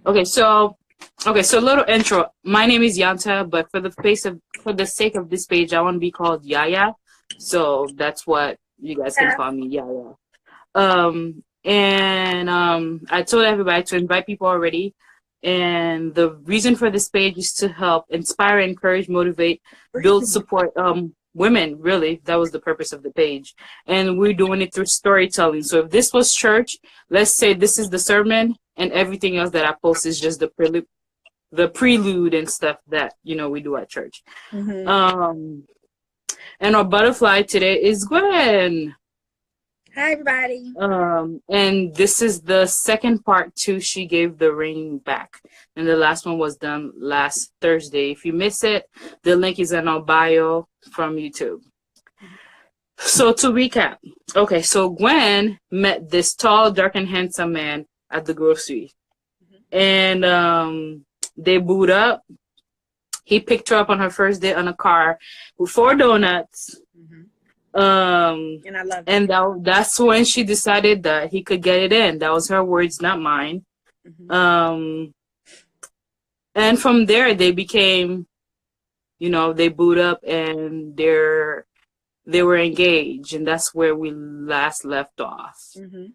Okay, so a little intro. My name is Yanta, but for the sake of this page, I want to be called Yaya. So that's what you guys can Yeah. call me, Yaya. And I told everybody to invite people already. And the reason for this page is to help inspire, encourage, motivate, build, support women, really. That was the purpose of the page. And we're doing it through storytelling. So if this was church, let's say this is the sermon and everything else that I post is just the prelude and stuff that, we do at church. Mm-hmm. Um and our butterfly today is Gwen. Hi, everybody. And this is the second part too. She gave the ring back, and the last one was done last Thursday. If you miss it, the link is in our bio from YouTube. So to recap, okay, so Gwen met this tall, dark, and handsome man at the grocery, and they booed up. He picked her up on her first day on a car with 4 donuts. Mm-hmm. And I love it. And that's when she decided that he could get it in. That was her words, not mine. Mm-hmm. And from there they became, they boot up and they were engaged, and that's where we last left off. Mm-hmm.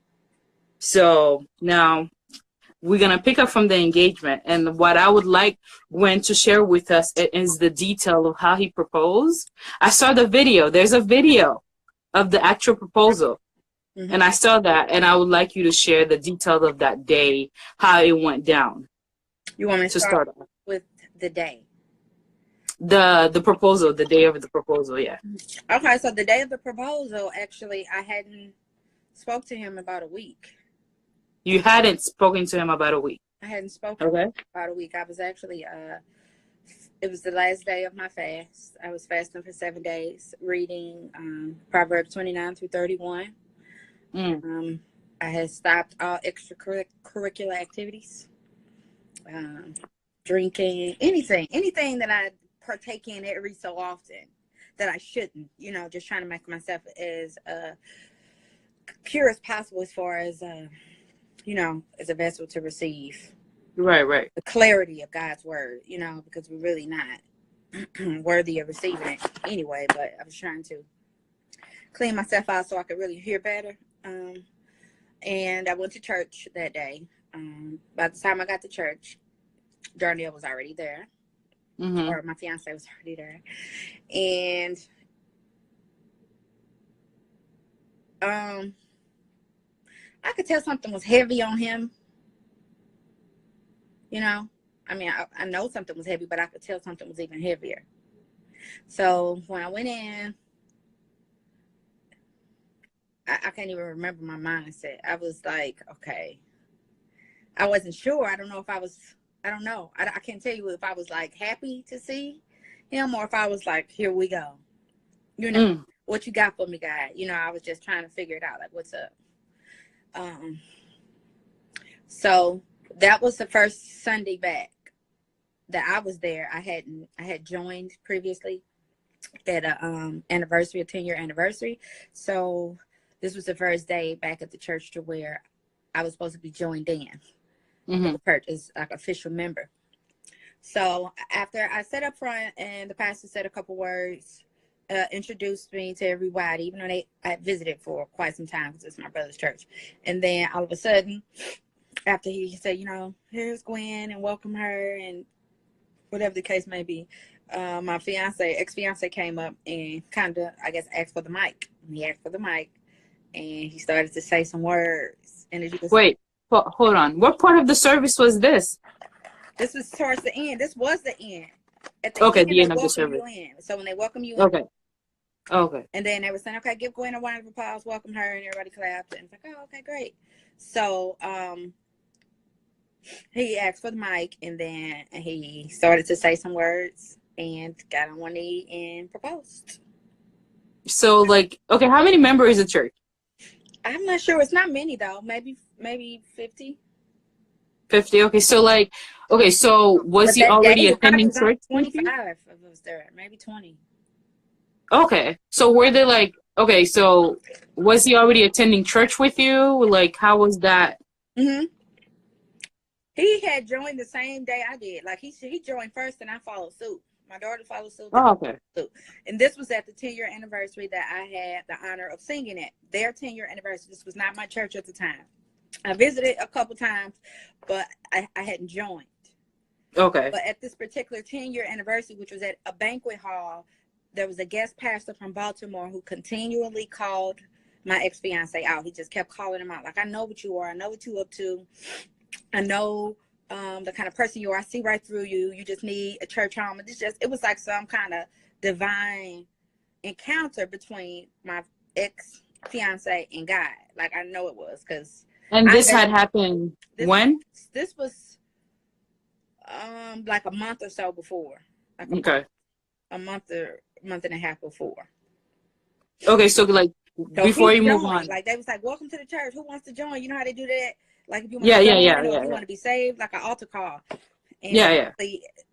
So now we're gonna pick up from the engagement, and what I would like Gwen to share with us is the detail of how he proposed. I saw the video. There's a video of the actual proposal. Mm-hmm. And I saw that, and I would like you to share the details of that day, how it went down. You want me to start off with the day? The proposal, the day of the proposal, yeah. Okay, so the day of the proposal, actually, I hadn't spoke to him about a week. You hadn't spoken to him about a week? I hadn't spoken about a week. I was actually, it was the last day of my fast. I was fasting for 7 days, reading Proverbs 29 through 31. I had stopped all extracurricular activities, drinking, anything that I partake in every so often that I shouldn't, just trying to make myself as pure as possible as far as, as a vessel to receive. Right. The clarity of God's word, because we're really not worthy of receiving it anyway, but I was trying to clean myself out so I could really hear better. And I went to church that day. By the time I got to church, Darnell was already there, or my fiance was already there. And I could tell something was heavy on him. I know something was heavy, but I could tell something was even heavier. So when I went in, I can't even remember my mindset. I was like, okay. I wasn't sure. I don't know. I can't tell you if I was like happy to see him or if I was like, here we go. What you got for me, God? I was just trying to figure it out. Like, what's up? So that was the first Sunday back that I was there. I had joined previously at a 10-year anniversary. So this was the first day back at the church to where I was supposed to be joined in the church as like official member. So after I sat up front and the pastor said a couple words, introduced me to everybody, even though I visited for quite some time because it's my brother's church. And then all of a sudden, after he said, here's Gwen and welcome her and whatever the case may be, my ex-fiance came up and kind of, I guess, asked for the mic. And he asked for the mic and he started to say some words. And as you can Wait, hold on. What part of the service was this? This was towards the end. This was the end. At the end of the service. So when they welcome you in. Okay. And then they were saying, okay, give Gwen a round of applause, welcome her, and everybody clapped. And it's like, oh, okay, great. So he asked for the mic, and then he started to say some words and got on one knee and proposed. So, how many members is the church? I'm not sure. It's not many, though. Maybe 50. 50. Okay, so was he already attending church? 25 of us there, maybe 20. Okay, so were they so was he already attending church with you? How was that? He had joined the same day I did. Like he joined first, and I followed suit. My daughter followed suit. Oh, okay. And this was at the 10-year anniversary that I had the honor of singing at. Their 10-year anniversary. This was not my church at the time. I visited a couple times, but I hadn't joined. Okay. But at this particular 10-year anniversary, which was at a banquet hall, there was a guest pastor from Baltimore who continually called my ex-fiance out. He just kept calling him out. Like, I know what you are. I know what you up to. I know the kind of person you are. I see right through you. You just need a church home. It was like some kind of divine encounter between my ex-fiance and God. Like, I know it was, because. And this had happened when? This was like a month or so before. Like okay. A month and a half before. Okay, so like before you move on. Like, they was like, welcome to the church. Who wants to join? You know how they do that? Like, if you want to you want to be saved, like an altar call. And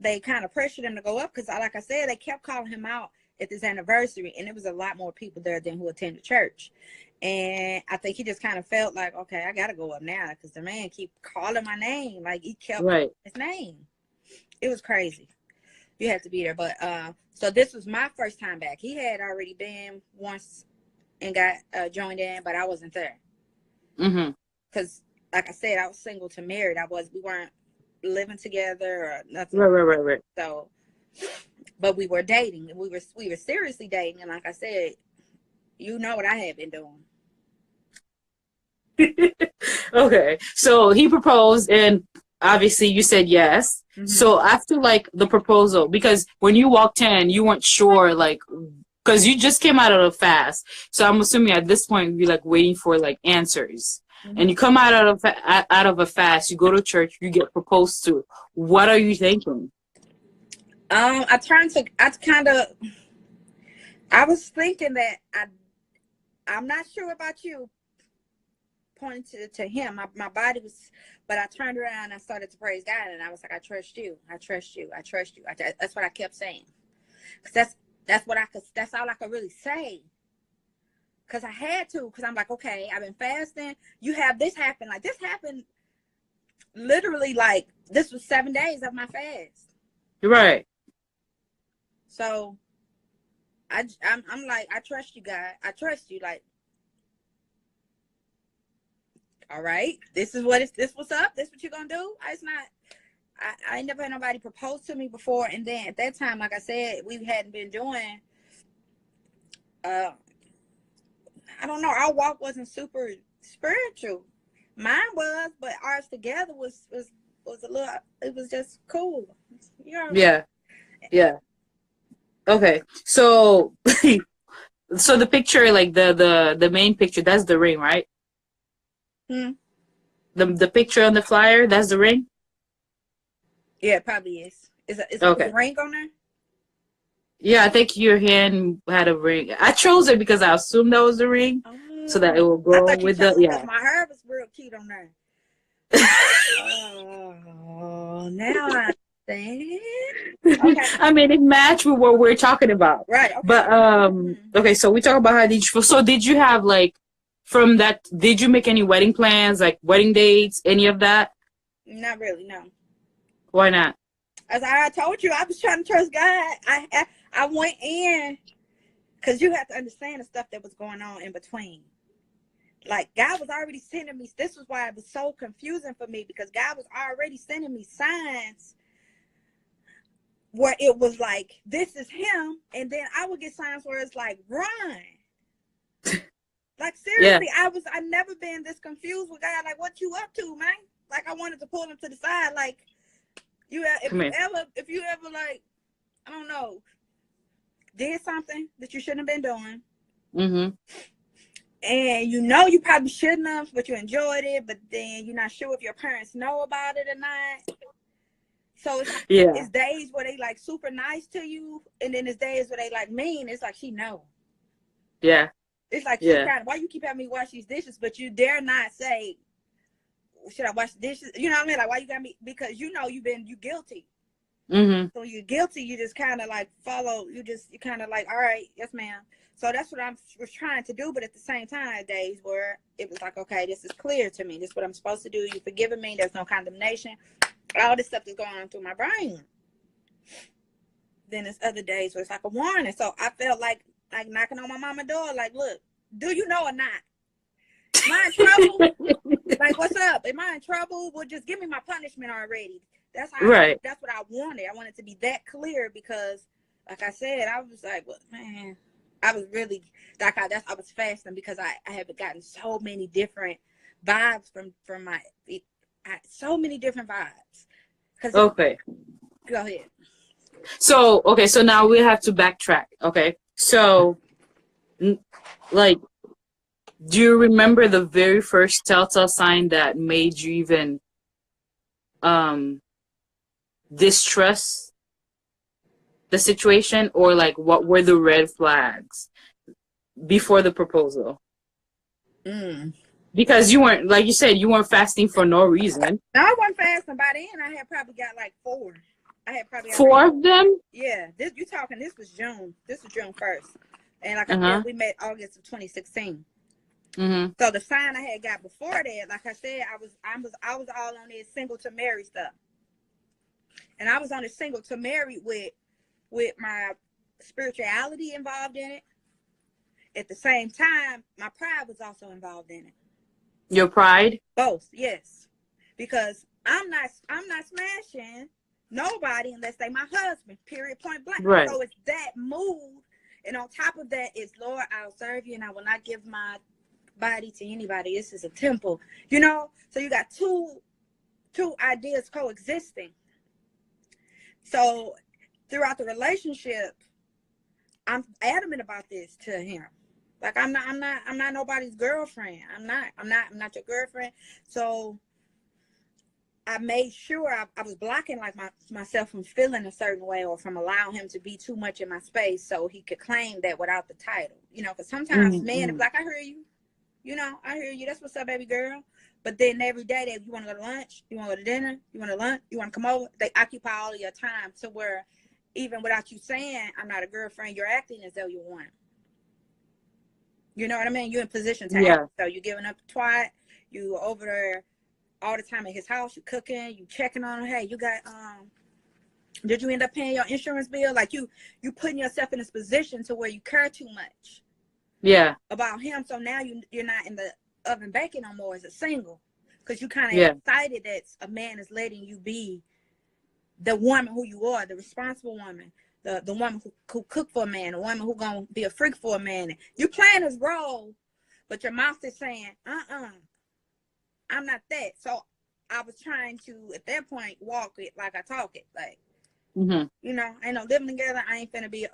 they kind of pressured him to go up because, like I said, they kept calling him out at this anniversary, and it was a lot more people there than who attended church. And I think he just kind of felt like, okay, I got to go up now because the man keep calling my name. Like, he kept his name. It was crazy. You had to be there. But so this was my first time back. He had already been once and got joined in, but I wasn't there. Because, like I said, I was single to married. We weren't living together or nothing. Right. So, but we were dating, and we were seriously dating. And like I said, you know what I had been doing. Okay, so he proposed, and obviously you said yes. So after like the proposal, because when you walked in, you weren't sure, like, because you just came out of a fast. So I'm assuming at this point you're like waiting for like answers. And you come out of a fast, you go to church, you get proposed to. What are you thinking? I was thinking that I'm not sure about you, pointing to him. My body was, but I turned around and I started to praise God, and I was like, I trust you. I trust you. I trust you. That's what I kept saying. Cause that's all I could really say. Cause I had to, cause I'm like, okay, I've been fasting. You have this happen. Like, this happened literally, like, this was 7 days of my fast. Right. So I'm like, I trust you, God. I trust you. Like, all right, this what's up. This what you're gonna do. I ain't never had nobody propose to me before. And then at that time, like I said, we hadn't been doing, I don't know, our walk wasn't super spiritual. Mine was, but ours together was a little, it was just cool. You know? Yeah. Okay. So so the picture, like the main picture, that's the ring, right? The picture on the flyer, that's the ring? Yeah, it probably is. Is a ring on there? Yeah, I think your hand had a ring. I chose it because I assumed that was the ring, so that it will go with the My hair was real cute on there. Oh, now I understand. Okay. I mean, it matched with what we're talking about, right? Okay. But okay, so we talk about how did you feel. So did you have like from that? Did you make any wedding plans, like wedding dates, any of that? Not really, no. Why not? As I told you, I was trying to trust God. I went in because you have to understand the stuff that was going on in between. Like, God was already sending me. This was why it was so confusing for me, because God was already sending me signs where it was like, this is him. And then I would get signs where it's like, run. Like, seriously, I never been this confused with God. Like, what you up to, man? Like, I wanted to pull him to the side. Like, if you ever like, I don't know, did something that you shouldn't have been doing. And you probably shouldn't have, but you enjoyed it, but then you're not sure if your parents know about it or not. So it's days where they like super nice to you, and then it's days where they like mean. It's like, she know. Yeah. It's like, why you keep having me wash these dishes, but you dare not say, should I wash the dishes? You know what I mean? Like, why you got me? Because you know you guilty. Mm-hmm. So you're guilty, you just kind of like follow, you kind of like, all right, yes, ma'am. So that's what I was trying to do. But at the same time, days where it was like, okay, this is clear to me. This is what I'm supposed to do. You've forgiven me. There's no condemnation. All this stuff is going on through my brain. Then there's other days where it's like a warning. So I felt like knocking on my mama's door, like, look, do you know or not? Am I in trouble? Like, what's up? Am I in trouble? Well, just give me my punishment already. That's how. Right. That's what I wanted. I wanted to be that clear because, like I said, I was like, well, man, I was really like, I was fasting because I have gotten so many different vibes from my, so many different vibes. Okay. Go ahead. So, okay, so now we have to backtrack. Okay. So, like, do you remember the very first telltale sign that made you even distrust the situation, or like what were the red flags before the proposal? Because you weren't, like you said, you weren't fasting for no reason. No, I wasn't fasting. By then, I had probably got like 4. I had probably got 4 of them. Yeah, this was June. This was June 1st, and like I said, we met August of 2016. Mm-hmm. So the sign I had got before that, like I said, I was all on this single to marry stuff, and I was on this single to marry with my spirituality involved in it. At the same time, my pride was also involved in it. Your pride? Both, yes, because I'm not smashing nobody unless they my husband. Period. Point blank. Right. So it's that mood, and on top of that is, Lord, I'll serve you, and I will not give my body to anybody. This is a temple, you know. So you got two ideas coexisting. So throughout the relationship, I'm adamant about this to him. Like, I'm not nobody's girlfriend. I'm not your girlfriend. So I made sure I was blocking like myself from feeling a certain way, or from allowing him to be too much in my space so he could claim that without the title. You know, because sometimes men are like, I hear you. You know, I hear you. That's what's up, baby girl. But then every day, you want to go to lunch, you want to go to dinner, you want to lunch, you want to come over. They occupy all of your time to where even without you saying, I'm not a girlfriend, you're acting as though you want. You know what I mean? You're in position to act. So you're giving up the twat. You over there all the time at his house. You cooking. You checking on him. Hey, you got did you end up paying your insurance bill? Like you putting yourself in this position to where you care too much. Yeah. About him. So now you're not in the oven baking no more as a single, because you kind of excited that a man is letting you be the woman who you are, the responsible woman. The woman who cook for a man, the woman who gonna be a freak for a man. You playing his role, but your mouth is saying, I'm not that. So I was trying to, at that point, walk it like I talk it. Like, you know, ain't no living together. I ain't finna be,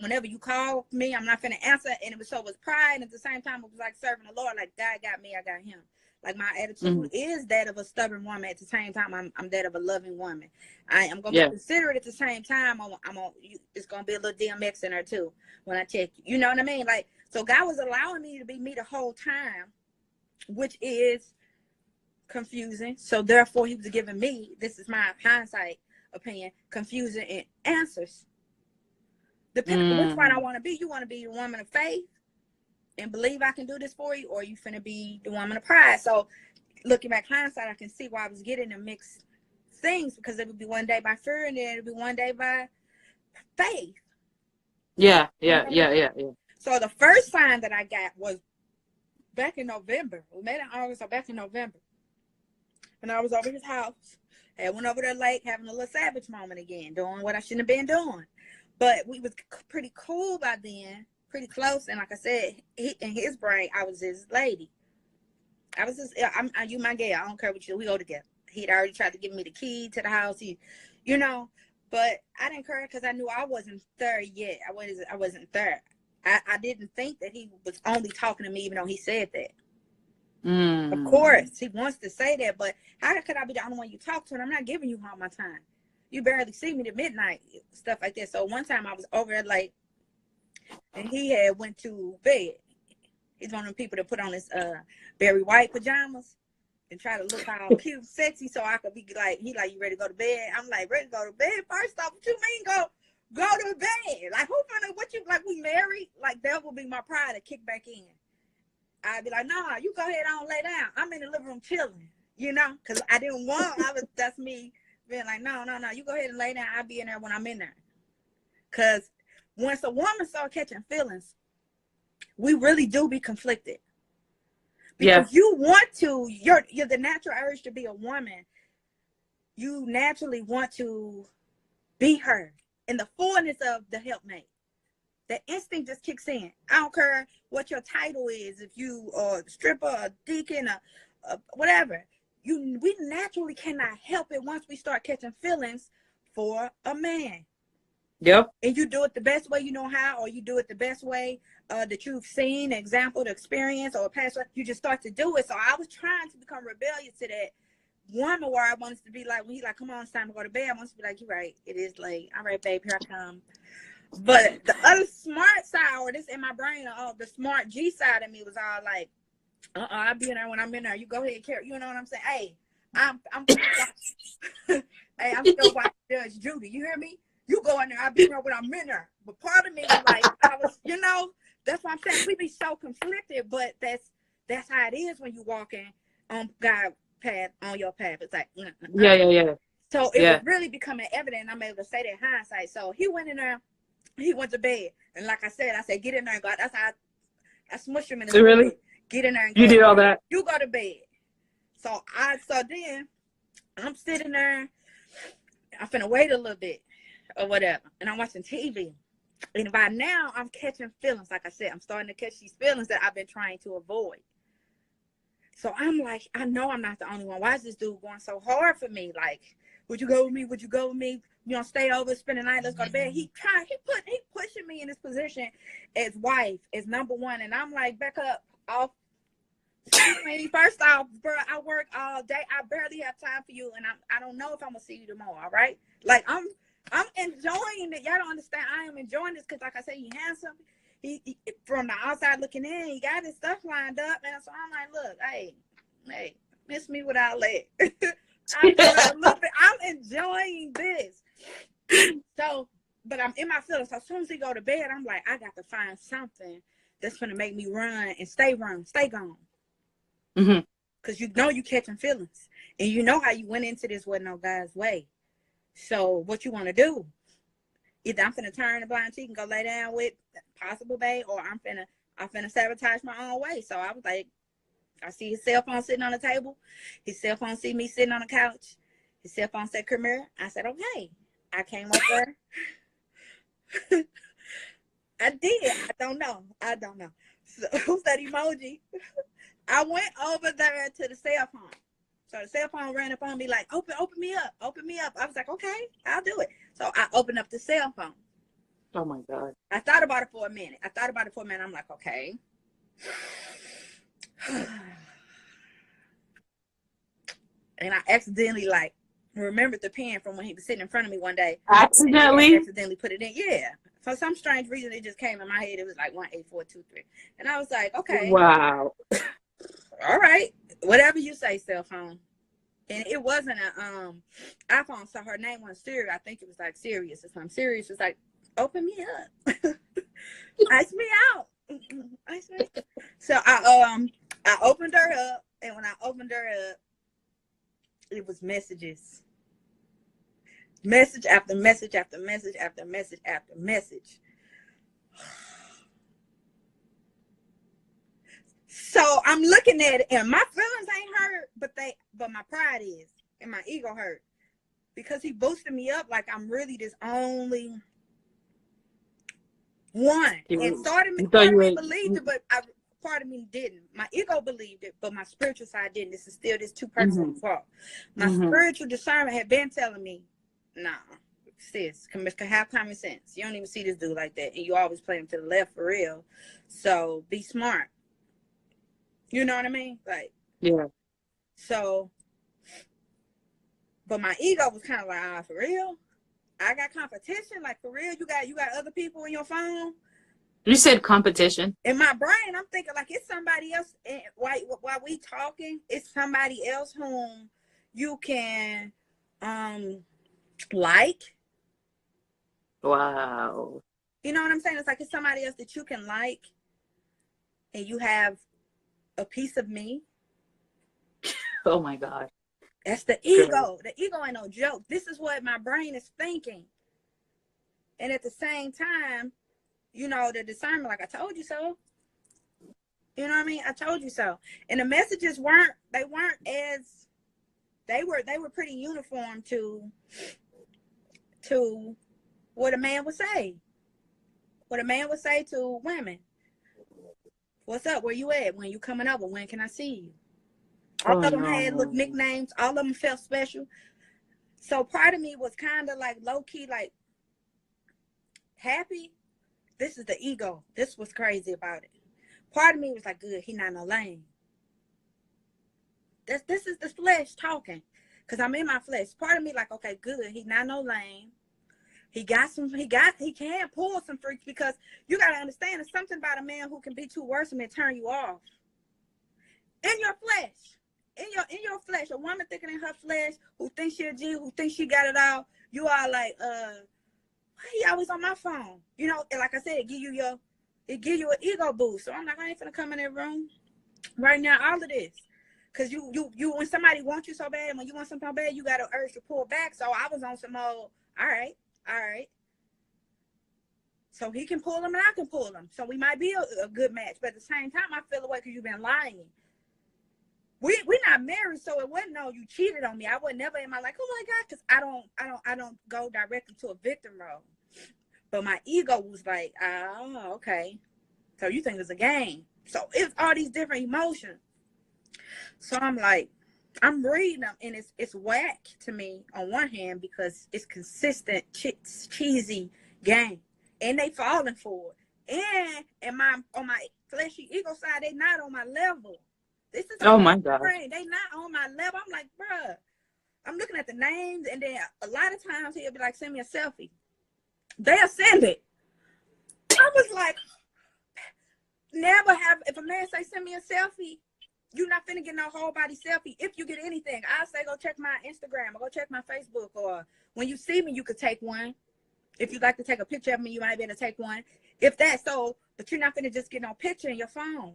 whenever you call me, I'm not finna answer. And it was pride. And at the same time, it was like serving the Lord. Like, God got me, I got him. Like, my attitude is that of a stubborn woman. At the same time, I'm that of a loving woman. I'm going to be considerate at the same time. It's going to be a little DMX in her, too, when I check you. You know what I mean? Like, so God was allowing me to be me the whole time, which is confusing. So, therefore, he was giving me, this is my hindsight opinion, confusing answers. Depending on which one I want to be. You want to be the woman of faith and believe I can do this for you, or you finna be the woman of pride. So looking back hindsight, I can see why I was getting the mixed things, because it would be one day by fear and then it would be one day by faith. Yeah. So the first sign that I got was back in November. We met in August, so back in November. And I was over his house. I went over there late, having a little savage moment again, doing what I shouldn't have been doing. But we was pretty cool by then. Pretty close, and like I said, in his brain, I was his lady. I was just, you my girl. I don't care what you. We go together. He'd already tried to give me the key to the house. You know, but I didn't care because I knew I wasn't there yet. I wasn't there. I didn't think that he was only talking to me, even though he said that. Of course, he wants to say that, but how could I be the only one you talk to? And I'm not giving you all my time. You barely see me at midnight, stuff like that. So one time I was over at like. And he had went to bed. He's one of the people that put on his Barry White pajamas and try to look all cute, sexy, so I could be like, he like, you ready to go to bed? I'm like, ready to go to bed? First off, what you mean go to bed? Like, who finna, what you, like, we married? Like, that would be my pride to kick back in. I'd be like, nah, you go ahead on, lay down. I'm in the living room chilling, you know, because I didn't want, that's me being like, no, you go ahead and lay down. I'll be in there when I'm in there. Because once a woman start catching feelings, we really do be conflicted. Because you want to, you're the natural urge to be a woman. You naturally want to be her in the fullness of the helpmate. The instinct just kicks in. I don't care what your title is, if you are a stripper, a deacon, a whatever. We naturally cannot help it once we start catching feelings for a man. Yep. And you do it the best way you know how, or you do it the best way that you've seen, example, the experience, or past. You just start to do it. So I was trying to become rebellious to that woman where I wanted to be like, when he like, come on, it's time to go to bed. I want to be like, you're right, it is late. All right, babe, here I come. But the other smart side, or this in my brain, the smart G side of me was all like, I'll be in there when I'm in there. You go ahead, carry. You know what I'm saying? Hey, I'm hey, I'm still watching Judge Judy. You hear me? You go in there. I'll be there when I'm in there. But part of me was like, I was, you know, that's what I'm saying. We be so conflicted, but that's how it is when you walking on God's path, on your path. It's like, Yeah. So it was really becoming evident. I'm able to say that in hindsight. So he went in there. He went to bed, and like I said, get in there and go. That's how I smush him in his really bed. Get in there and go. You did all that. You go to bed. So then I'm sitting there. I'm finna wait a little bit or whatever, and I'm watching TV. And by now, I'm catching feelings. Like I said, I'm starting to catch these feelings that I've been trying to avoid. So I'm like, I know I'm not the only one. Why is this dude going so hard for me? Like, would you go with me? Would you go with me? You know, stay over, spend the night, let's go to bed. He pushing me in this position as wife, as number one. And I'm like, back up, off. First off, bro, I work all day. I barely have time for you. And I don't know if I'm going to see you tomorrow, all right? Like, I'm enjoying it. Y'all don't understand. I am enjoying this because, like I said, he handsome. He from the outside looking in, he got his stuff lined up. And so I'm like, look, hey, miss me without leg. I'm enjoying this. So, but I'm in my feelings. So as soon as he go to bed, I'm like, I got to find something that's going to make me run and stay gone. Mm-hmm. Because you know you catching feelings. And you know how you went into this wasn't no God's way. So what you want to do? Either I'm finna turn the blind cheek and go lay down with possible babe, or I'm finna sabotage my own way. So I was like, I see his cell phone sitting on the table. His cell phone see me sitting on the couch. His cell phone said, come here. I said, okay. I came over. I did. I don't know. So who's that emoji? I went over there to the cell phone. So the cell phone ran up on me like, open me up. I was like, okay, I'll do it. So I opened up the cell phone. Oh my God. I thought about it for a minute. I'm like, okay. And I accidentally remembered the pen from when he was sitting in front of me one day. Accidentally put it in. Yeah. For some strange reason, it just came in my head. It was like 18423. And I was like, okay. Wow. All right. Whatever you say, cell phone. And it wasn't an iPhone, so her name wasn't Siri. I think it was like Sirius or something. Sirius was like, open me up. Ice me out. Ice me out. So I opened her up, and when I opened her up, it was messages. Message after message after message after message after message. So I'm looking at it, and my feelings ain't hurt, but my pride is, and my ego hurt, because he boosted me up like I'm really this only one. And part of me believed it, but part of me didn't. My ego believed it, but my spiritual side didn't. This is still this two-person fault. My spiritual discernment had been telling me, nah, sis, can have common sense. You don't even see this dude like that, and you always play him to the left for real. So be smart. You know what I mean? Like, yeah. So, but my ego was kind of like, for real? I got competition? Like, for real? You got other people in your phone? You said competition. In my brain, I'm thinking like it's somebody else. And while we talking, it's somebody else whom you can like. Wow. You know what I'm saying? It's like it's somebody else that you can like, and you have a piece of me. Oh my God. That's the Girl. ego. The ego ain't no joke. This is what my brain is thinking. And at the same time, you know, the discernment, like I told you so. You know what I mean? I told you so. And the messages weren't as they were pretty uniform to what a man would say. What a man would say to women. What's up? Where you at? When you coming over? When can I see you? All of them had little nicknames. All of them felt special. So part of me was kind of like low key, like happy. This is the ego. This was crazy about it. Part of me was like, good, he not no lame. This is the flesh talking. Cause I'm in my flesh. Part of me like, okay, good, he not no lame. He can pull some freaks, because you gotta understand there's something about a man who can be too worrisome and turn you off. In your flesh. In your flesh. A woman thinking in her flesh, who thinks she a G, who thinks she got it all, you are like, why he always on my phone? You know, and like I said, it give you an ego boost. So I'm like, I ain't finna come in that room right now, all of this. Cause you when somebody wants you so bad, and when you want something so bad, you got an urge to pull back. So I was on some mode, all right. So he can pull them and I can pull them. So we might be a good match. But at the same time, I feel away because you've been lying. We're not married, so it wasn't no you cheated on me. I would never in my like, oh my God, because I don't go directly to a victim role. But my ego was like, oh, okay. So you think it's a game. So it's all these different emotions. So I'm like, I'm reading them, and it's whack to me on one hand because it's consistent, cheesy game, and they falling for it. And on my fleshy ego side, they not on my level. This is Oh my God. brain. They not on my level. I'm like, bruh. I'm looking at the names, and then a lot of times he'll be like, send me a selfie. They'll send it. I was like, never have. If a man say send me a selfie, you're not finna get no whole body selfie. If you get anything, I say go check my Instagram or go check my Facebook, or when you see me, you could take one. If you'd like to take a picture of me, you might be able to take one. If that's so, but you're not finna just get no picture in your phone.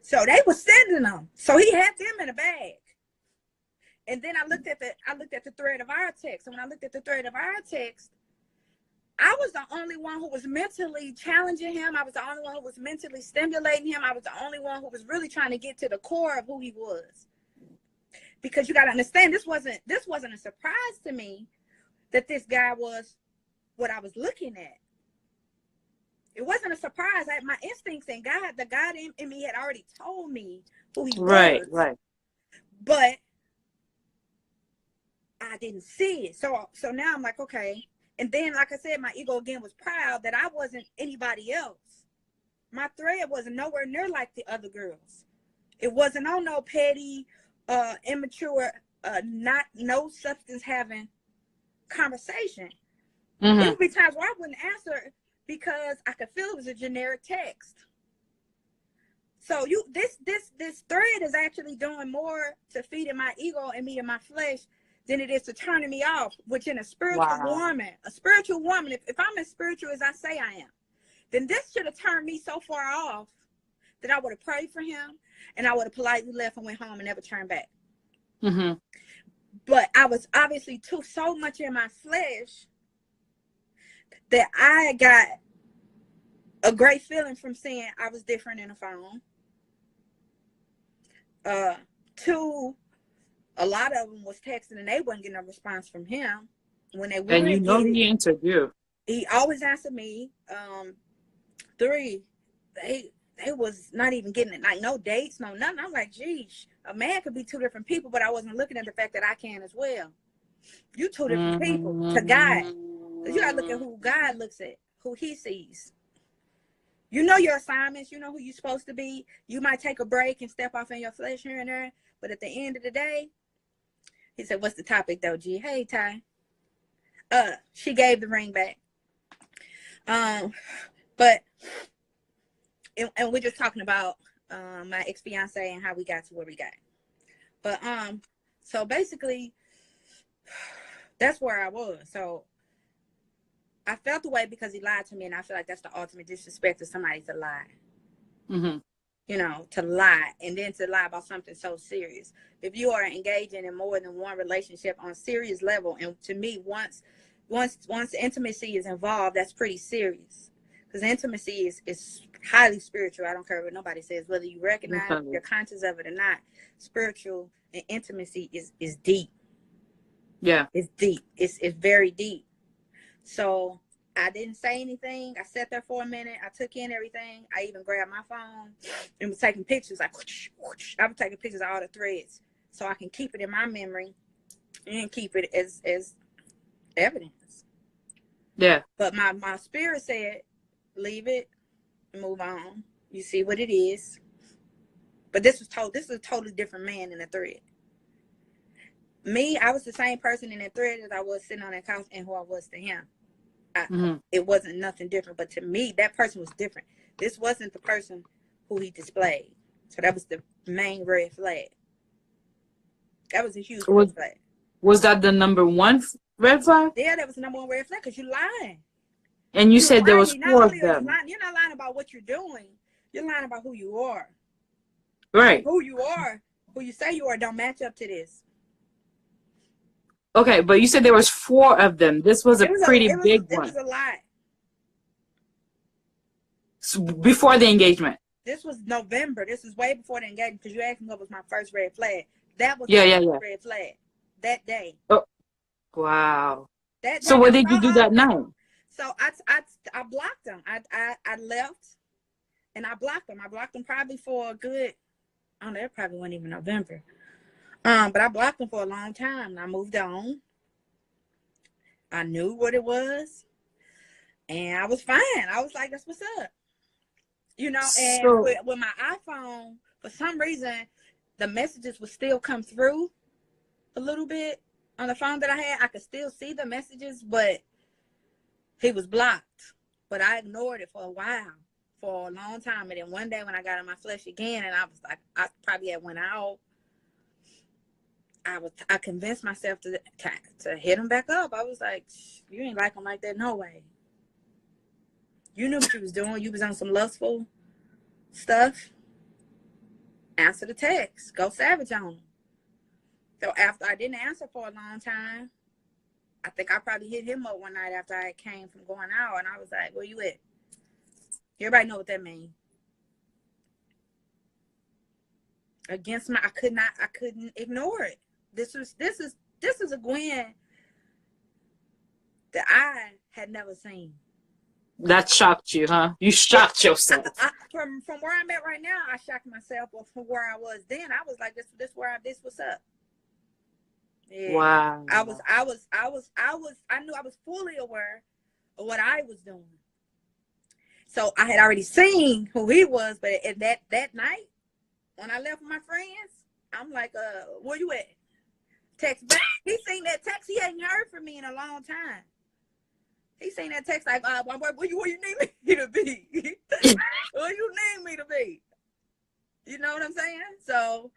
So they were sending them. So he had them in a bag. And then I looked at the thread of our text. And when I looked at the thread of our text, I was the only one who was mentally challenging him. I was the only one who was mentally stimulating him. I was the only one who was really trying to get to the core of who he was. Because you got to understand, this wasn't a surprise to me that this guy was what I was looking at. It wasn't a surprise. My instincts and the God in me had already told me who he was. Right. But I didn't see it. So now I'm like, okay. And then, like I said, my ego again was proud that I wasn't anybody else. My thread wasn't nowhere near like the other girls. It wasn't on no petty, immature, no substance having conversation. Mm-hmm. There would be times where I wouldn't answer because I could feel it was a generic text. So this thread is actually doing more to feeding my ego and me and my flesh than it is to turning me off, which in a spiritual woman, if I'm as spiritual as I say I am, then this should have turned me so far off that I would have prayed for him and I would have politely left and went home and never turned back. Mm-hmm. But I was obviously so much in my flesh that I got a great feeling from seeing I was different in the phone. Two, a lot of them was texting and they wasn't getting a response from him. When they and you know he answered you. He always answered me. Three, they was not even getting it, like no dates, no nothing. I'm like, geez, a man could be two different people, but I wasn't looking at the fact that I can as well. You two different people to God. You gotta look at who God looks at, who he sees. You know your assignments, you know who you're supposed to be. You might take a break and step off in your flesh here and there, but at the end of the day, he said, what's the topic though, G? Hey, Ty. She gave the ring back. But and we're just talking about my ex-fiance and how we got to where we got. But so basically that's where I was. So I felt the way because he lied to me, and I feel like that's the ultimate disrespect to somebody, to lie. Mm-hmm. You know, to lie, and then to lie about something so serious. If you are engaging in more than one relationship on a serious level, and to me, once intimacy is involved, that's pretty serious. Because intimacy is highly spiritual. I don't care what nobody says, whether you recognize it, you're conscious of it or not. Spiritual and intimacy is deep. Yeah. It's deep. It's very deep. So I didn't say anything. I sat there for a minute. I took in everything. I even grabbed my phone and was taking pictures. Like, whoosh, whoosh. I was taking pictures of all the threads so I can keep it in my memory and keep it as evidence. Yeah. But my spirit said, leave it and move on. You see what it is. But this is a totally different man in the thread. Me, I was the same person in that thread as I was sitting on that couch and who I was to him. It wasn't nothing different, but to me, that person was different. This wasn't the person who he displayed. So that was the main red flag. That was a huge red flag. Was that the number one red flag? Yeah, that was the number one red flag because you're lying. And you said there was 4 of them. You're not lying about what you're doing. You're lying about who you are. Right. Who you are, who you say you are, don't match up to this. Okay, but you said there was 4 of them. This was a pretty big one. It was a lot. So before the engagement. This was November. This was way before the engagement because you asked me what was my first red flag. That was my first red flag that day. Oh, wow. That so what did you do that night? So I blocked them. I left and I blocked them. I blocked them probably for a good, I don't know, it probably wasn't even November. But I blocked them for a long time and I moved on. I knew what it was and I was fine. I was like, that's what's up. You know, and so, with my iPhone, for some reason, the messages would still come through a little bit on the phone that I had. I could still see the messages, but he was blocked. But I ignored it for a while, for a long time. And then one day when I got in my flesh again, and I was like, I probably had went out, I convinced myself to hit him back up. I was like, you ain't like him like that, no way. You knew what you was doing. You was on some lustful stuff. Answer the text. Go savage on him. So after I didn't answer for a long time, I think I probably hit him up one night after I came from going out, and I was like, where you at? Everybody know what that means. Against my, I couldn't ignore it. This is a Gwen that I had never seen. That shocked you, huh? You shocked yourself. From where I'm at right now, I shocked myself. But from where I was then, I was like, this what's up. Yeah. Wow. I knew I was fully aware of what I was doing. So I had already seen who he was, but at that night, when I left with my friends, I'm like, where you at? Text back. He seen that text. He hadn't heard from me in a long time. He seen that text like, where you need me to be? Where you need me to be? You know what I'm saying? So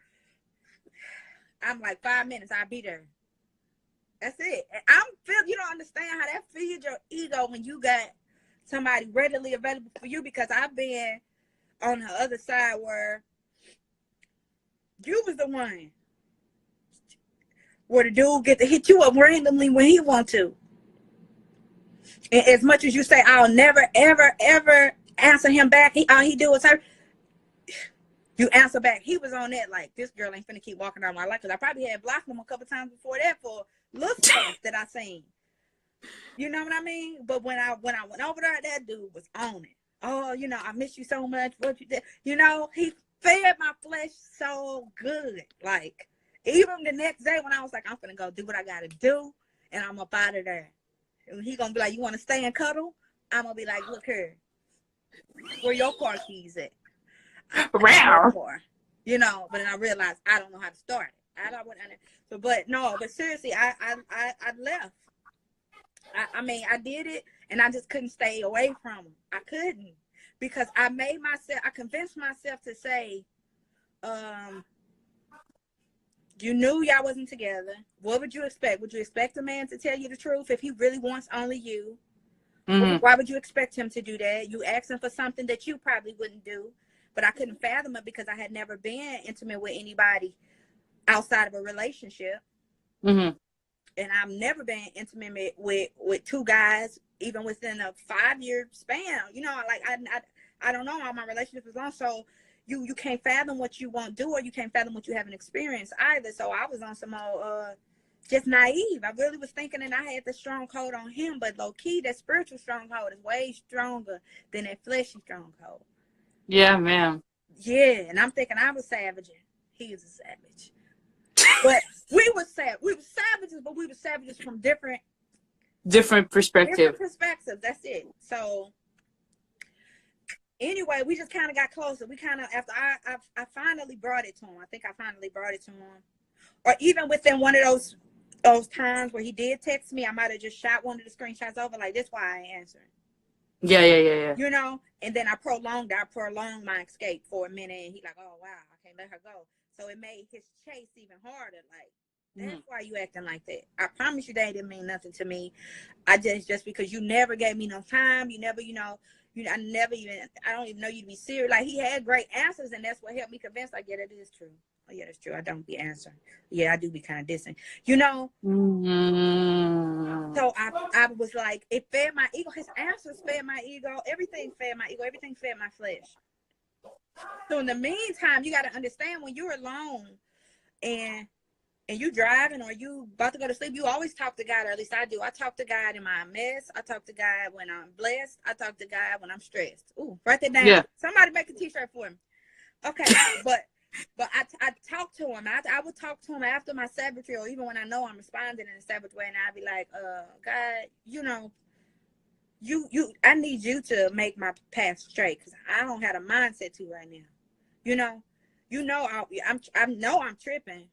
I'm like, 5 minutes, I'll be there. That's it. You don't understand how that feeds your ego when you got somebody readily available for you, because I've been on the other side where you was the one where the dude get to hit you up randomly when he want to. And as much as you say, I'll never, ever, ever answer him back, all he do is her. You answer back. He was on that like, this girl ain't finna keep walking around my life, because I probably had blocked him a couple times before that for little stuff that I seen. You know what I mean? But when I went over there, that dude was on it. Oh, I miss you so much. What you did? He fed my flesh so good. Like, even the next day when I was like, I'm finna go do what I gotta do, and I'm up out of there. And he gonna be like, you want to stay and cuddle? I'm gonna be like, look here, where your car keys at? But then I realized I don't know how to start it. But seriously, I left. I mean, I did it, and I just couldn't stay away from him. I couldn't, because I convinced myself to say, you knew y'all wasn't together. What would you expect? Would you expect a man to tell you the truth if he really wants only you? Mm-hmm. Why would you expect him to do that? You asking for something that you probably wouldn't do. But I couldn't fathom it because I had never been intimate with anybody outside of a relationship. Mm-hmm. And I've never been intimate with two guys, even within a 5-year span. You know, like I don't know how my relationship is long. So you can't fathom what you won't do, or you can't fathom what you haven't experienced either. So I was on some old just naive. I really was thinking that I had the stronghold on him, but low key, that spiritual stronghold is way stronger than that fleshy stronghold. Yeah, man. Yeah, and I'm thinking I was savage. He was a savage. But we were savages, but we were savages from different perspective. That's it. So anyway, we just kind of got closer. We kind of, after I finally brought it to him. I think I finally brought it to him. Or even within one of those times where he did text me, I might have just shot one of the screenshots over, like, this why I ain't answering. Yeah. You know, and then I prolonged my escape for a minute, and he like, oh wow, I can't let her go. So it made his chase even harder. Like, that's why you acting like that. I promise you that didn't mean nothing to me. I just because you never gave me no time. You never, I don't even know you to be serious. Like, he had great answers, and that's what helped me convince, like, yeah, that is true. Oh yeah, that's true. I don't be answering. Yeah, I do be kind of dissing. Mm-hmm. So I was like, it fed my ego. His answers fed my ego. Everything fed my ego. Everything fed my flesh. So in the meantime, you got to understand, when you're alone and you driving or you about to go to sleep, you always talk to God, or at least I do. I talk to God in my mess. I talk to God when I'm blessed. I talk to God when I'm stressed. Ooh, write that down. Yeah. Somebody make a t-shirt for me. Okay, but I talk to him. I would talk to him after my savagery, or even when I know I'm responding in a savage way, and I'd be like, God, I need you to make my path straight, because I don't have a mindset to right now. I know I'm tripping,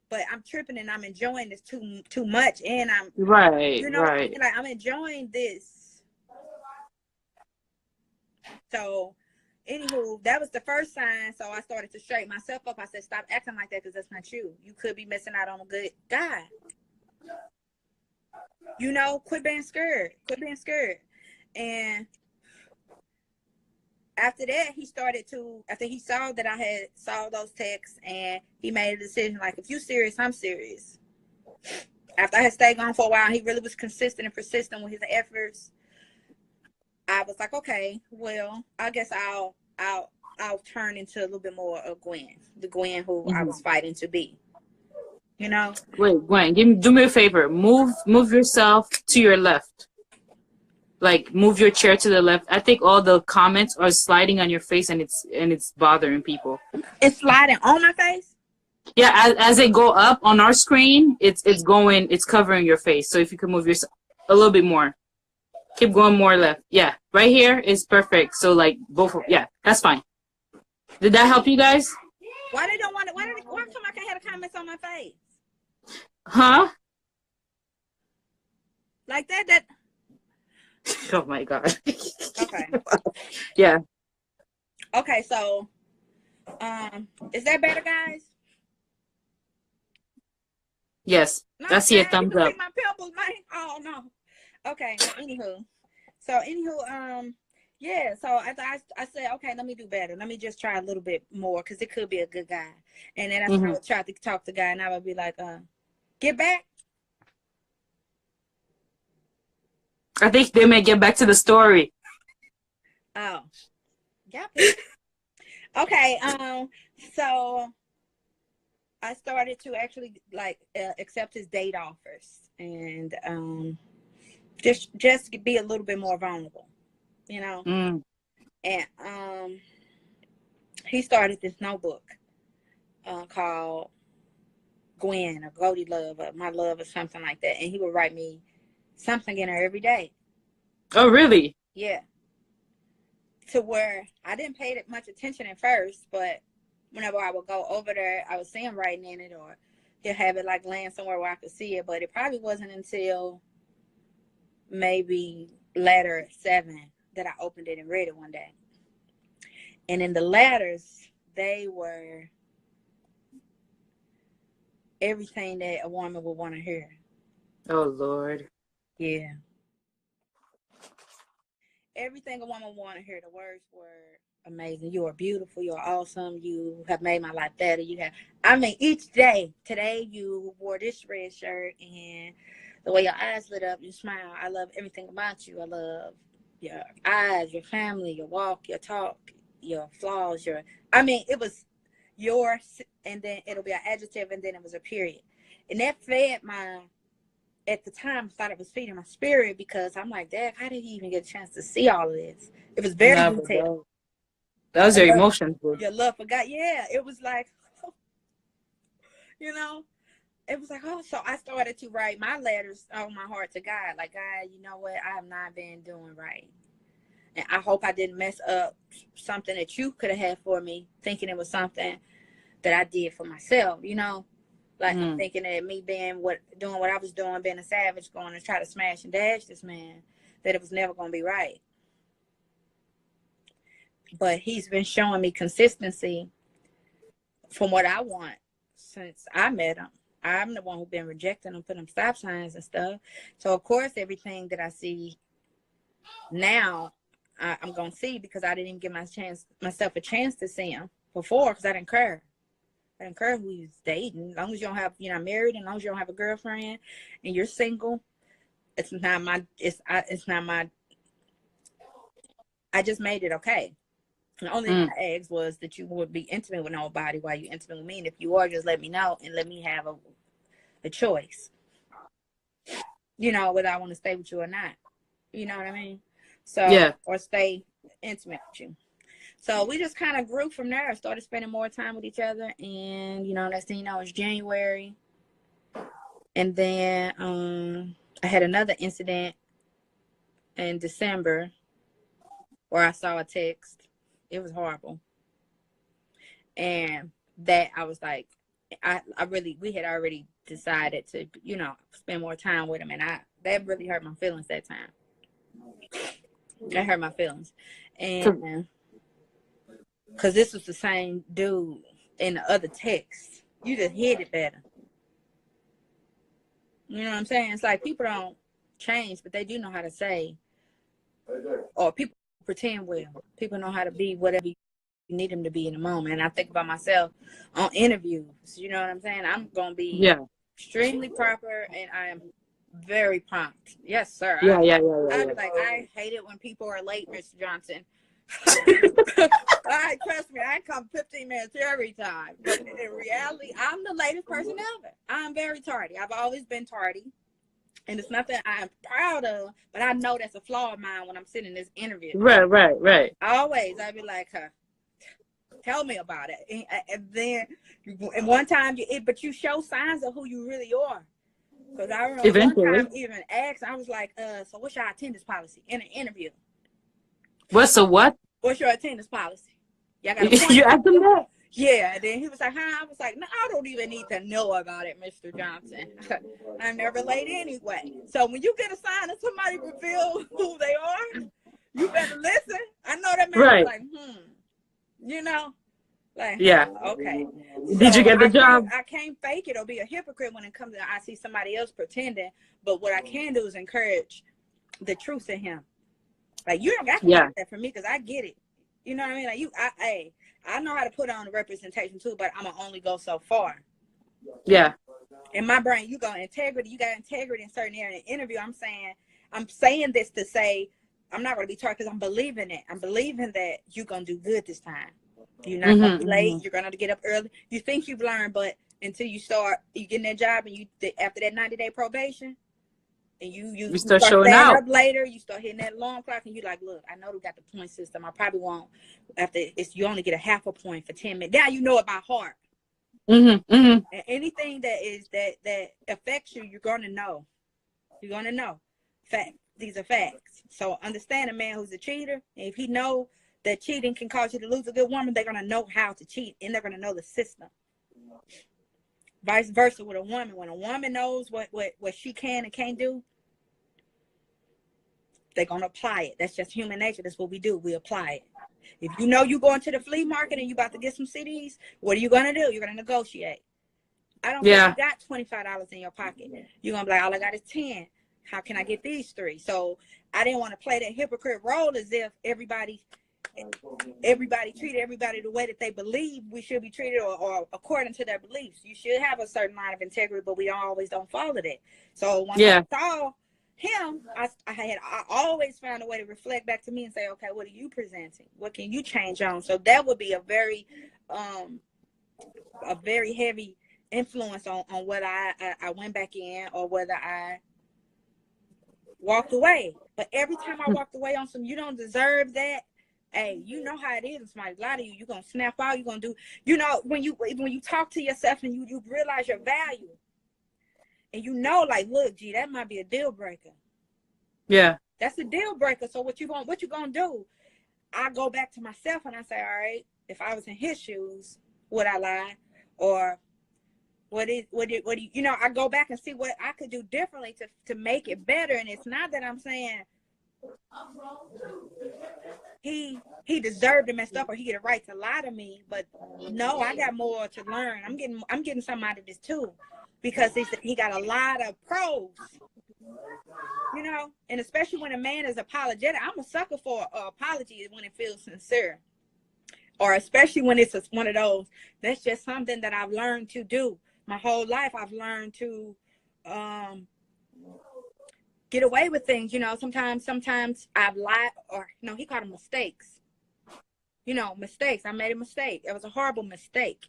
but I'm tripping and I'm enjoying this too much, and I'm right. like, I'm enjoying this. So anywho, that was the first sign. So I started to straighten myself up. I said, stop acting like that, because that's not you. You could be missing out on a good guy. Quit being scared. And after that, after he saw that I had saw those texts, and he made a decision, like, if you serious, I'm serious. After I had stayed gone for a while, he really was consistent and persistent with his efforts. I was like, okay, well, I guess I'll turn into a little bit more of Gwen, the Gwen who I was fighting to be. Wait, Gwen, do me a favor. Move yourself to your left. Like, move your chair to the left. I think all the comments are sliding on your face, and it's bothering people. It's sliding on my face? Yeah, as they go up on our screen, it's covering your face. So if you could move yourself a little bit more. Keep going more left. Yeah, right here is perfect. So, like, both. Yeah, that's fine. Did that help you guys? Why they don't want it? Why come I can't have the comments on my face? Huh? Like that. Oh my God. Okay. Yeah. Okay, so, is that better, guys? Yes. I see a thumbs up. See my pimples, man. Oh no. Okay. Anywho, yeah. So I said, okay, let me do better. Let me just try a little bit more, because it could be a good guy. And then I would try to talk to the guy, and I would be like, get back. I think they may get back to the story. Oh, yeah. Okay. So I started to actually, like, accept his date offers, and just be a little bit more vulnerable, And he started this notebook called Gwen, or Goldie Love, or My Love, or something like that, and he would write me something in her every day. Oh, really? Yeah. To where I didn't pay that much attention at first, but whenever I would go over there, I would see him writing in it, or he'll have it like laying somewhere where I could see it. But it probably wasn't until maybe letter 7 that I opened it and read it one day. And in the letters, they were everything that a woman would want to hear. Oh, Lord. Yeah. Everything a woman would want to hear. The words were amazing. You are beautiful. You are awesome. You have made my life better. Each day, today you wore this red shirt and the way your eyes lit up, you smile. I love everything about you. I love your eyes, your family, your walk, your talk, your flaws, it was yours, and then it'll be an adjective, and then it was a period. And that fed at the time, I thought it was feeding my spirit, because I'm like, Dad, how did he even get a chance to see all of this? It was very detailed. That was your emotions, bro. Your love for God. Yeah, it was like, it was like, so I started to write my letters on my heart to God. Like, God, you know what? I have not been doing right. And I hope I didn't mess up something that you could have had for me, thinking it was something that I did for myself, Like, thinking that me doing what I was doing, being a savage, going to try to smash and dash this man, that it was never going to be right. But he's been showing me consistency from what I want since I met him. I'm the one who's been rejecting him, putting stop signs and stuff. So, of course, everything that I see now, I'm going to see, because I didn't give myself a chance to see him before, because I didn't care. I didn't care who he's dating. As long as you don't have, you're not married, and as long as you don't have a girlfriend and you're single, it's not my, I just made it okay. The only thing I asked was that you would be intimate with nobody while you're intimate with me. And if you are, just let me know and let me have a choice. Whether I want to stay with you or not. You know what I mean? So, yeah. Or stay intimate with you. So we just kind of grew from there. Started spending more time with each other. And, next thing you know, it's January. And then I had another incident in December where I saw a text. It was horrible. And that I was like, we had already decided to, spend more time with him. And that really hurt my feelings that time. That hurt my feelings. And because this was the same dude in the other text. You just hit it better. You know what I'm saying? It's like people don't change, but they do know how to say, or people pretend well. People know how to be whatever you need them to be in the moment. And I think about myself on interviews. You know what I'm saying? I'm going to be extremely proper, and I am very prompt. Yes, sir. Yeah. I'd be like, I hate it when people are late, Mr. Johnson. Trust me, I come 15 minutes every time. But in reality, I'm the latest person ever. I'm very tardy. I've always been tardy. And it's nothing I'm proud of, but I know that's a flaw of mine when I'm sitting in this interview. Right. I'd be like, tell me about it. And then, and one time, but you show signs of who you really are. Because I remember one time even asked, I was like, so what's your attendance policy in an interview? What's your attendance policy? Y'all got a you asked him that? Yeah, and then he was like, I was like, no, I don't even need to know about it, Mr. Johnson. I'm never late anyway. So when you get a sign and somebody reveal who they are, you better listen. I know that man was like, okay. Did you get the job? I can't fake it or be a hypocrite when it comes to I see somebody else pretending. But what I can do is encourage the truth in him. Like, you don't got to get that from me, because I get it. You know what I mean? Like, I know how to put on the representation too, but I'm going to only go so far. Yeah. In my brain, you got integrity in certain areas. In the interview, I'm saying this to say, I'm not going to be tardy, because I'm believing it. I'm believing that you're going to do good this time. You're not going to be late. You're going to get up early. You think you've learned, but until you get in that job, and after that 90-day probation, and you start showing up later, you start hitting that alarm clock, and you're like, look, I know we got the point system. I probably won't. You only get a half a point for 10 minutes. Now you know it by heart. And anything that affects you, you're going to know. You're going to know. Fact. These are facts. So understand a man who's a cheater. And if he know that cheating can cause you to lose a good woman, they're going to know how to cheat, and they're going to know the system. Vice versa with a woman. When a woman knows what she can and can't do, they're going to apply it. That's just human nature. That's what we do. We apply it. If you know you're going to the flea market and you about to get some CDs, what are you going to do? You're going to negotiate. I don't care if you got $25 in your pocket. You're going to be like, all I got is 10. How can I get these 3? So I didn't want to play that hypocrite role as if everybody treated everybody the way that they believe we should be treated, or according to their beliefs. You should have a certain line of integrity, but we don't follow that. So once I saw him, I always found a way to reflect back to me and say, okay, what are you presenting? What can you change on? So that would be a very heavy influence on what I went back in, or whether I walked away. But every time I walked away on some, you don't deserve that. Hey, you know how it is. When somebody lie to you, you're going to snap out. You're going to do, you know, when you talk to yourself and you realize your value, and you know, like, look, gee, that might be a deal breaker. Yeah. That's a deal breaker. So what you gonna do? I go back to myself and I say, all right, if I was in his shoes, would I lie? Or you know, I go back and see what I could do differently to make it better. And it's not that I'm saying he deserved to mess up or he get a right to lie to me, but no, I got more to learn. I'm getting something out of this too, because he got a lot of pros, you know, and especially when a man is apologetic. I'm a sucker for apology when it feels sincere, or especially when it's one of those. That's just something that I've learned to do. My whole life, I've learned to get away with things. You know, sometimes I've lied, or no, he called them mistakes. You know, mistakes. I made a mistake. It was a horrible mistake.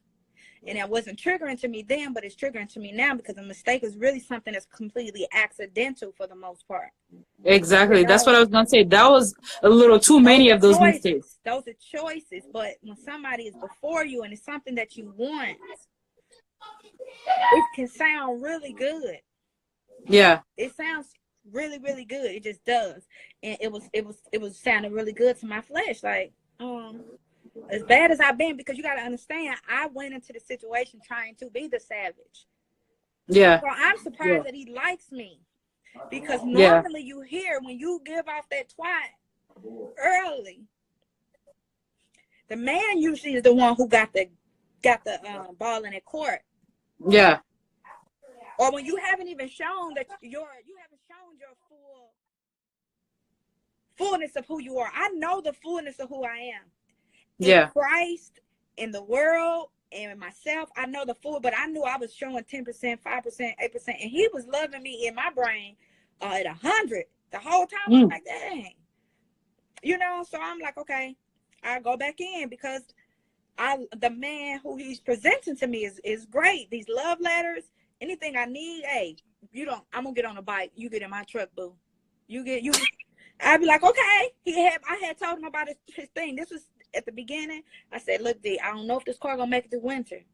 And it wasn't triggering to me then, but it's triggering to me now, because a mistake is really something that's completely accidental for the most part. Exactly. You know? That's what I was going to say. That was a little too many of those mistakes. Those are choices. But when somebody is before you and it's something that you want, it can sound really good. Yeah. It sounds really, really good. It just does. And it was sounding really good to my flesh. Like, as bad as I've been, because you got to understand, I went into the situation trying to be the savage. Yeah. So I'm surprised that he likes me, because normally you hear when you give off that twat early, the man usually is the one who got the ball in the court. Yeah. Or when you haven't even shown that you haven't shown your fullness of who you are. I know the fullness of who I am. In Christ, in the world, and in myself, I know the full, but I knew I was showing 10%, 5%, 8%, and he was loving me in my brain at 100 the whole time. I'm like, dang, you know. So I'm like, okay, I go back in, because the man who he's presenting to me is great. These love letters, anything I need, hey, I'm gonna get on a bike. You get in my truck, boo. I'd be like, okay. I had told him about his thing. This was at the beginning. I said, look, D, I don't know if this car gonna make it through winter.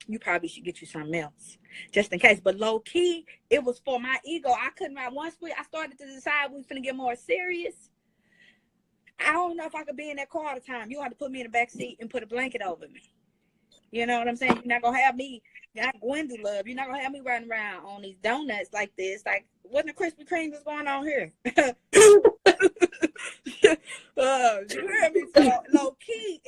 You probably should get you something else, just in case. But low key, it was for my ego. I couldn't ride. Once I started to decide we was finna get more serious, I don't know if I could be in that car all the time. You have to put me in the back seat and put a blanket over me. You know what I'm saying? You're not gonna have me, not Gwendy love. You're not gonna have me running around on these donuts like this. Like, what the Krispy Kreme is going on here? You hear me? So low key,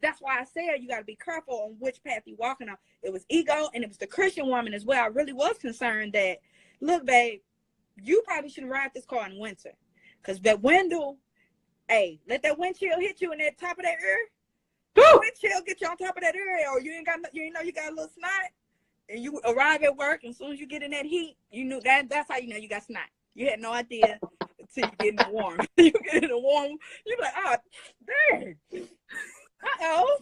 that's why I said you got to be careful on which path you're walking on. It was ego, and it was the Christian woman as well. I really was concerned that, look, babe, you probably shouldn't ride this car in winter, because that window, hey, let that windshield hit you in that top of that ear. Windshield get you on top of that ear, or you ain't know you got a little snot, and you arrive at work, and as soon as you get in that heat, you knew that's how you know you got snot. You had no idea until you get in the warm. You get in the warm, you're like, oh, dang. Uh-oh.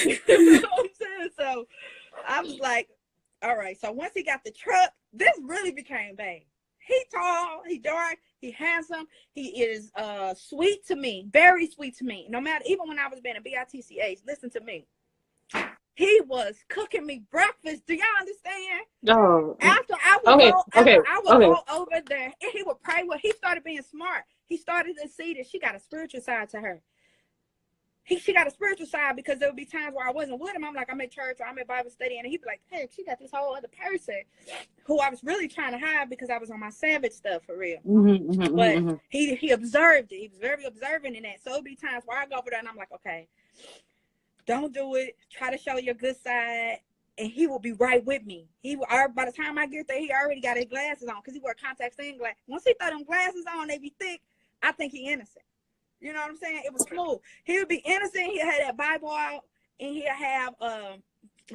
You know what I'm saying? So I was like, all right. So once he got the truck, this really became bad. He tall, he dark, he handsome, he is sweet to me, very sweet to me. No matter, even when I was being a BITCH, listen to me. He was cooking me breakfast. Do y'all understand? Oh. After I would go over there, and he would pray. Well, he started being smart. He started to see that she got a spiritual side to her. she got a spiritual side, because there would be times where I wasn't with him. I'm like, I'm at church or I'm at Bible study, and he'd be like, hey, she got this whole other person who I was really trying to hide because I was on my savage stuff for real. But he observed it. He was very observant in that. So it'd be times where I go over there and I'm like, okay, don't do it. Try to show your good side. And he will be right with me. By the time I get there, he already got his glasses on, because he wear contacts and glasses. Once he throw them glasses on, they be thick. I think he innocent. You know what I'm saying? It was smooth. He would be innocent. He'll have that Bible out, and he'll have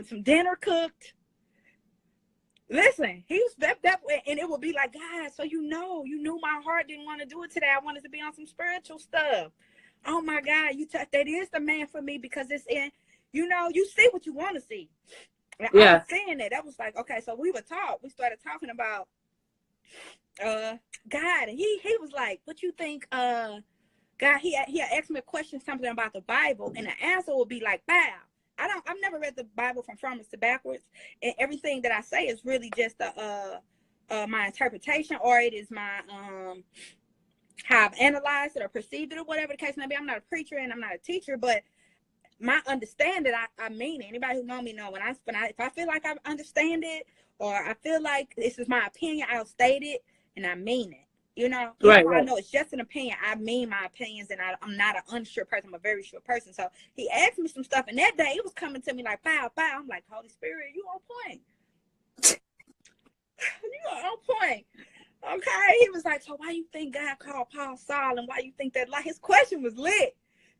some dinner cooked. Listen, he was that way, and it would be like, God, so you knew my heart didn't want to do it today. I wanted to be on some spiritual stuff. Oh my God, that is the man for me, because it's in, you see what you want to see. And I was saying that. That was like, okay, so we started talking about God, and he was like, what you think, God, he asked me a question, something about the Bible, and the answer would be like, wow. I've never read the Bible from frontwards to backwards, and everything that I say is really just my interpretation, or it is my how I've analyzed it or perceived it, or whatever the case may be. I'm not a preacher and I'm not a teacher, but my understanding, I mean it. Anybody who know me know if I feel like I understand it, or I feel like this is my opinion, I'll state it and I mean it. Right. I know it's just an opinion. I mean my opinions, and I'm not an unsure person. I'm a very sure person. So he asked me some stuff, and that day it was coming to me like, pow, pow. I'm like, Holy Spirit, you on point. You on point. Okay. He was like, so why you think God called Paul Saul, and why you think that? Like, his question was lit.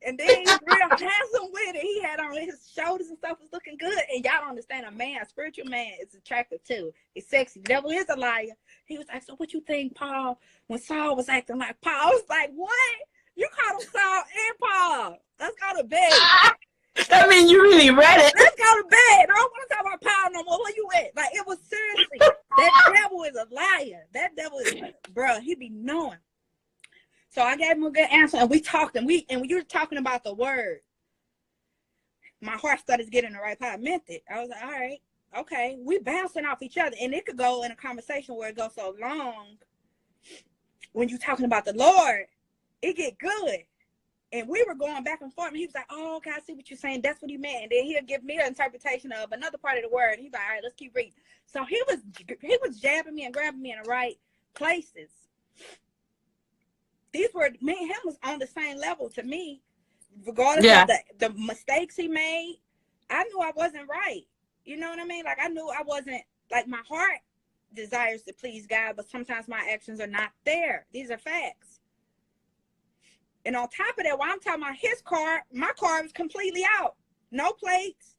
And then he was real handsome with it. He had on his shoulders and stuff, was looking good. And y'all don't understand, a spiritual man is attractive too. He's sexy. The devil is a liar. He was like, so what you think, Paul, when Saul was acting like Paul? I was like, what? You called him Saul and Paul. Let's go to bed. I mean, you really read it. Let's go to bed. I don't want to talk about Paul no more. Where you at? Like, it was seriously. That devil is a liar. That devil is, bro, he be knowing. So I gave him a good answer, and we talked, and when you were talking about the word, my heart started getting the right part. I meant it. I was like, all right, okay. We bouncing off each other, and it could go in a conversation where it goes so long. When you're talking about the Lord, it get good. And we were going back and forth, and he was like, oh, okay, I see what you're saying. That's what he meant. And then he'll give me an interpretation of another part of the word. He's like, all right, let's keep reading. So he was jabbing me and grabbing me in the right places. Me and him was on the same level to me, regardless of the mistakes he made. I knew I wasn't right. You know what I mean? Like, I knew I wasn't, like, my heart desires to please God, but sometimes my actions are not there. These are facts. And on top of that, while I'm talking about his car, my car was completely out. No plates.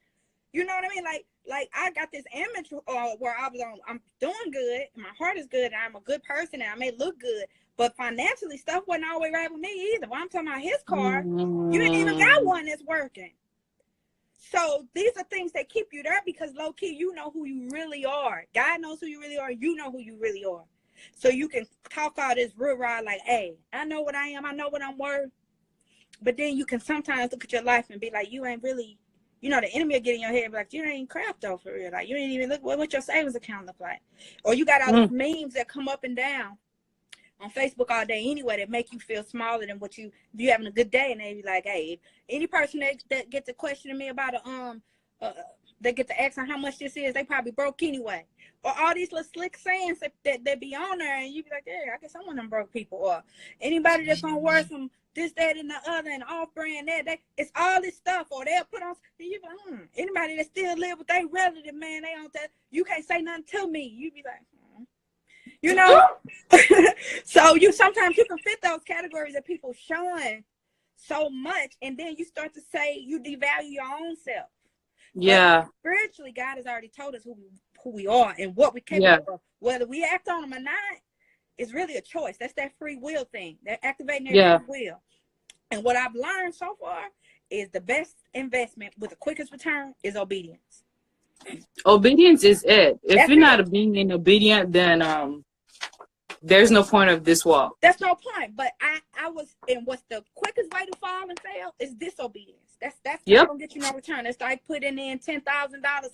You know what I mean? Like I got this image where I'm doing good, and my heart is good, and I'm a good person, and I may look good. But financially, stuff wasn't always right with me either. When I'm talking about his car, you ain't even got one that's working. So these are things that keep you there, because low-key, you know who you really are. God knows who you really are. You know who you really are. So you can talk all this real raw like, hey, I know what I am. I know what I'm worth. But then you can sometimes look at your life and be like, you ain't really, the enemy will get in your head and be like, you ain't crap though, for real. Like, you ain't even look what your savings account look like. Or you got all these memes that come up and down on Facebook all day anyway that make you feel smaller than what you having a good day, and they be like, hey, any person that gets to questioning me about they get to ask how much this is, they probably broke anyway. Or all these little slick sayings that be on there, and you be like, yeah, I guess I'm one of them broke people. Or anybody that's gonna wear some this, that, and the other, and off brand that it's all this stuff. Or they'll put on, and you be like, anybody that still live with their relative, man, they on that, you can't say nothing to me. You be like, So sometimes you can fit those categories that people showing so much, and then you start to say you devalue your own self. Yeah. But spiritually, God has already told us who we are and what we capable of. Whether we act on them or not, it's really a choice. That's that free will thing. That activating their free will. And what I've learned so far is the best investment with the quickest return is obedience. Obedience is it. If you're not being obedient, then there's no point of this walk. That's no point. But I was, and what's the quickest way to fall and fail is disobedience. That's not gonna get you no return. It's like putting in $10,000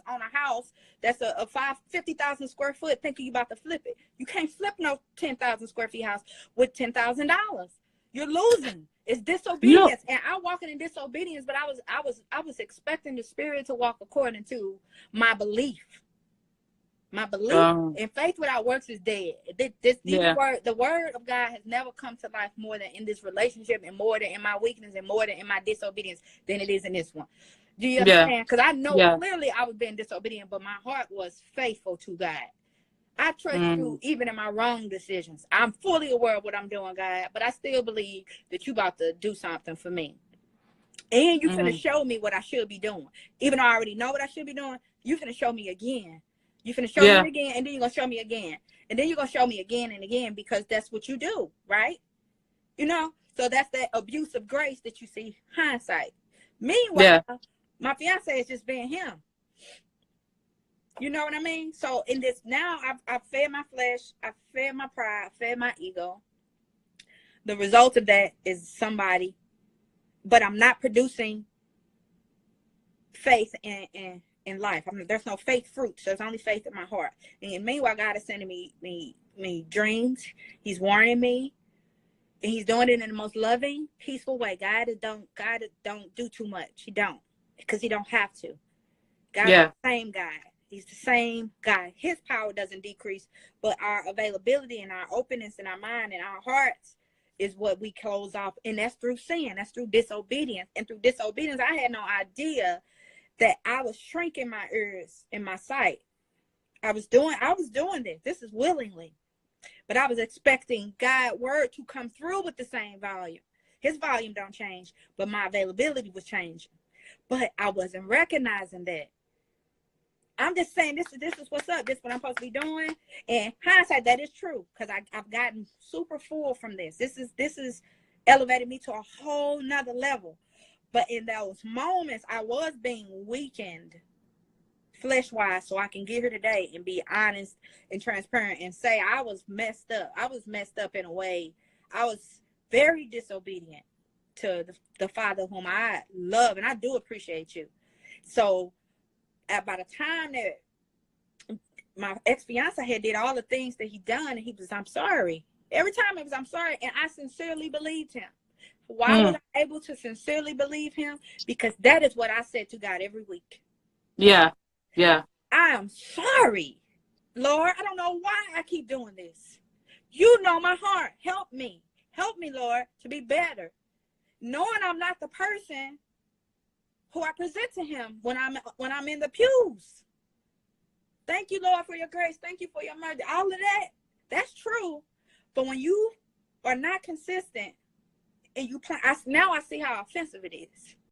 on a house that's a 50,000 square foot, thinking you about to flip it. You can't flip no 10,000 square feet house with $10,000. You're losing. It's You know, disobedience. And I'm walking in disobedience, but I was expecting the spirit to walk according to my belief. My belief and faith without works is dead. The word of God has never come to life more than in this relationship, and more than in my weakness, and more than in my disobedience than it is in this one. Do you understand? Because I know clearly I was being disobedient, but my heart was faithful to God. I trust you even in my wrong decisions. I'm fully aware of what I'm doing, God, but I still believe that you about to do something for me. And you finna show me what I should be doing. Even though I already know what I should be doing, you finna show me again. You finna show me again, and then you're gonna show me again. And then you're gonna show me again and again, because that's what you do, right? You know? So that's that abuse of grace that you see hindsight. Meanwhile, my fiance is just being him. You know what I mean? So in this now, I've fed my flesh, I've fed my pride, I've fed my ego. The result of that is somebody, but I'm not producing faith in life. I mean, there's no faith fruits. There's only faith in my heart. And meanwhile, God is sending me dreams. He's warning me, and He's doing it in the most loving, peaceful way. God don't do too much. He don't, because He don't have to. God's the same God. He's the same God. His power doesn't decrease, but our availability and our openness in our mind and our hearts is what we close off. And that's through sin. That's through disobedience. And through disobedience, I had no idea that I was shrinking my ears and my sight. I was doing this. This is willingly. But I was expecting God's word to come through with the same volume. His volume don't change, but my availability was changing. But I wasn't recognizing that. I'm just saying this is what's up. This is what I'm supposed to be doing. And hindsight, that is true, because I've gotten super full from this. This is elevated me to a whole nother level. But in those moments, I was being weakened flesh-wise, so I can get here today and be honest and transparent and say I was messed up. I was messed up in a way. I was very disobedient to the Father whom I love, and I do appreciate you. So by the time that my ex-fiance had did all the things that he done, and he was, I'm sorry. Every time it was, I'm sorry, and I sincerely believed him. Why was I able to sincerely believe him? Because that is what I said to God every week. Yeah. I am sorry, Lord. I don't know why I keep doing this. You know my heart. Help me, Lord, to be better. Knowing I'm not the person who I present to him when I'm in the pews. Thank you, Lord, for your grace. Thank you for your mercy. All of that, that's true. But when you are not consistent and you plan, now I see how offensive it is.